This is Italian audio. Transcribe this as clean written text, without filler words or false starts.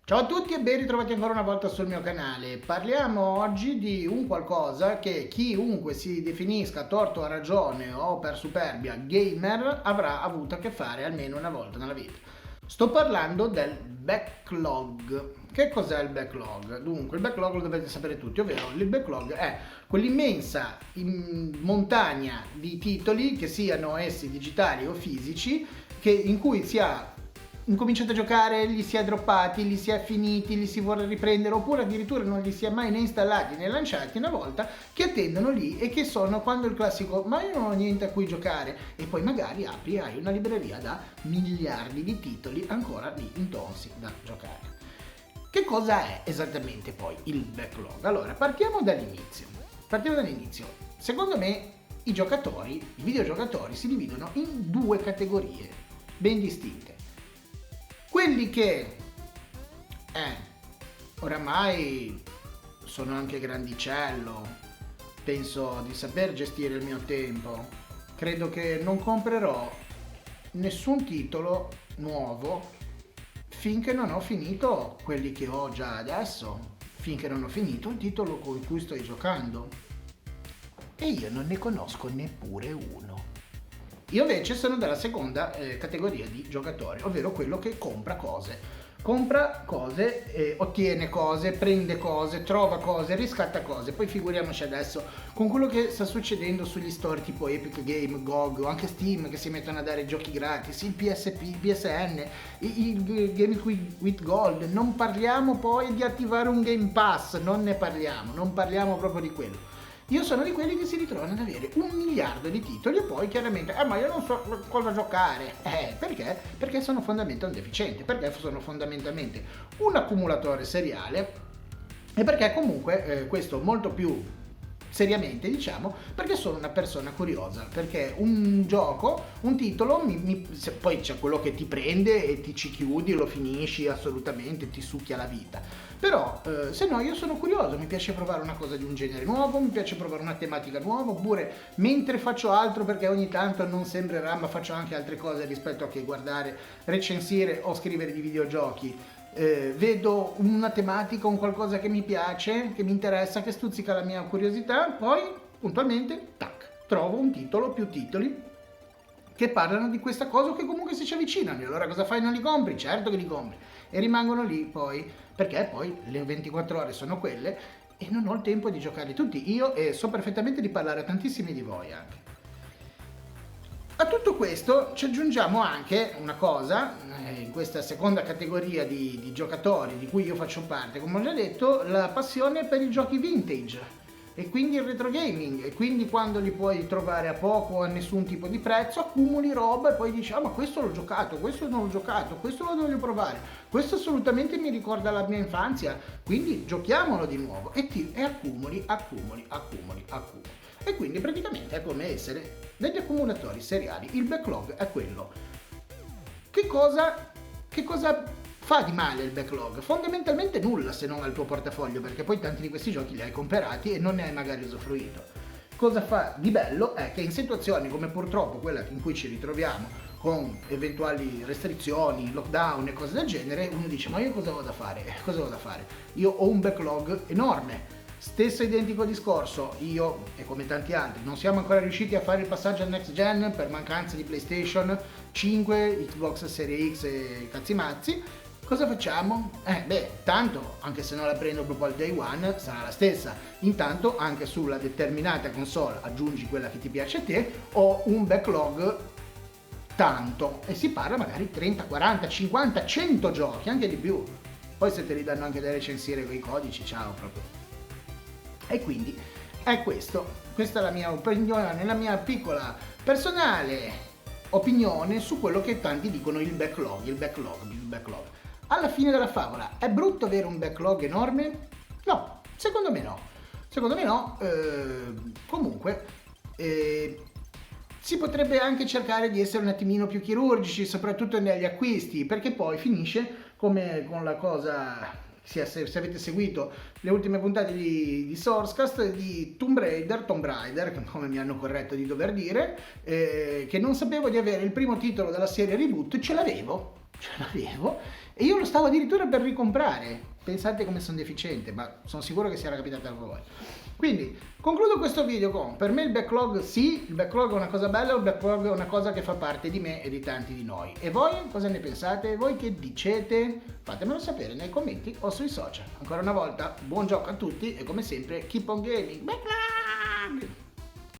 Ciao a tutti e ben ritrovati ancora una volta sul mio canale. Parliamo oggi di un qualcosa che chiunque si definisca a torto o a ragione o per superbia gamer avrà avuto a che fare almeno una volta nella vita. Sto parlando del backlog. Che cos'è il backlog? Dunque, il backlog lo dovete sapere tutti, ovvero il backlog è quell'immensa montagna di titoli, che siano essi digitali o fisici, in cui si ha incominciate a giocare, li si è droppati, li si è finiti, li si vuole riprendere, oppure addirittura non li si è mai né installati né lanciati una volta, che attendono lì e che sono quando il classico ma io non ho niente a cui giocare, e poi magari apri e hai una libreria da miliardi di titoli ancora lì intonsi da giocare. Che cosa è esattamente poi il backlog? Allora, partiamo dall'inizio. Secondo me i videogiocatori si dividono in due categorie ben distinte. Quelli che oramai sono anche grandicello, penso di saper gestire il mio tempo, credo che non comprerò nessun titolo nuovo finché non ho finito quelli che ho già adesso, finché non ho finito il titolo con cui sto giocando. E io non ne conosco neppure uno. Io invece sono della seconda categoria di giocatori, ovvero quello che compra cose. Compra cose, ottiene cose, prende cose, trova cose, riscatta cose. Poi figuriamoci adesso con quello che sta succedendo sugli store tipo Epic Game, GOG o anche Steam, che si mettono a dare giochi gratis, il PSP, il PSN, il Game with Gold. Non parliamo poi di attivare un Game Pass, non parliamo proprio di quello. Io sono di quelli che si ritrovano ad avere 1 miliardo di titoli e poi chiaramente, ma io non so cosa giocare. Perché? Perché sono fondamentalmente deficiente, perché sono fondamentalmente un accumulatore seriale e perché comunque questo molto più seriamente, diciamo, perché sono una persona curiosa, perché un gioco, un titolo, poi c'è quello che ti prende e ti ci chiudi, lo finisci assolutamente, ti succhia la vita. Però se no io sono curioso, mi piace provare una cosa di un genere nuovo, mi piace provare una tematica nuova, oppure mentre faccio altro, perché ogni tanto non sembrerà, ma faccio anche altre cose rispetto a che guardare, recensire o scrivere di videogiochi. Vedo una tematica, un qualcosa che mi piace, che mi interessa, che stuzzica la mia curiosità, poi puntualmente, tac, trovo un titolo, più titoli che parlano di questa cosa o che comunque si ci avvicinano. E allora cosa fai? Non li compri? Certo che li compri. E rimangono lì poi, perché poi le 24 ore sono quelle e non ho il tempo di giocarli tutti. Io so perfettamente di parlare a tantissimi di voi anche. A tutto questo ci aggiungiamo anche una cosa, in questa seconda categoria di giocatori di cui io faccio parte, come ho già detto, la passione per i giochi vintage e quindi il retro gaming, e quindi quando li puoi trovare a poco o a nessun tipo di prezzo accumuli roba e poi dici ma questo l'ho giocato, questo non l'ho giocato, questo lo voglio provare, questo assolutamente mi ricorda la mia infanzia, quindi giochiamolo di nuovo e accumuli. E quindi praticamente è come essere degli accumulatori seriali. Il backlog è quello. Che cosa fa di male il backlog? Fondamentalmente nulla, se non al tuo portafoglio, perché poi tanti di questi giochi li hai comprati e non ne hai magari usufruito. Cosa fa di bello è che in situazioni come purtroppo quella in cui ci ritroviamo, con eventuali restrizioni, lockdown e cose del genere, uno dice ma io cosa vado a fare? Io ho un backlog enorme. Stesso identico discorso, io e come tanti altri non siamo ancora riusciti a fare il passaggio al next gen per mancanza di PlayStation 5, Xbox Series X e cazzi mazzi. Cosa facciamo? Tanto, anche se non la prendo proprio al day one, sarà la stessa. Intanto, anche sulla determinata console, aggiungi quella che ti piace a te, ho un backlog tanto. E si parla magari 30, 40, 50, 100 giochi, anche di più. Poi se te li danno anche da recensire con i codici, ciao proprio. E quindi è questo. Questa è la mia opinione, la mia piccola personale opinione su quello che tanti dicono il backlog. Alla fine della favola, è brutto avere un backlog enorme? No, secondo me no. Comunque, si potrebbe anche cercare di essere un attimino più chirurgici, soprattutto negli acquisti, perché poi finisce come con la cosa, se avete seguito le ultime puntate di Sourcecast, di Tomb Raider, come mi hanno corretto di dover dire, che non sapevo di avere il primo titolo della serie Reboot, ce l'avevo, ce l'avevo e io lo stavo addirittura per ricomprare. Pensate come sono deficiente, ma sono sicuro che sia capitato a voi. Quindi concludo questo video con: per me il backlog sì, il backlog è una cosa bella, il backlog è una cosa che fa parte di me e di tanti di noi. E voi cosa ne pensate? Voi che dicete? Fatemelo sapere nei commenti o sui social. Ancora una volta buon gioco a tutti e come sempre keep on gaming. Backlog!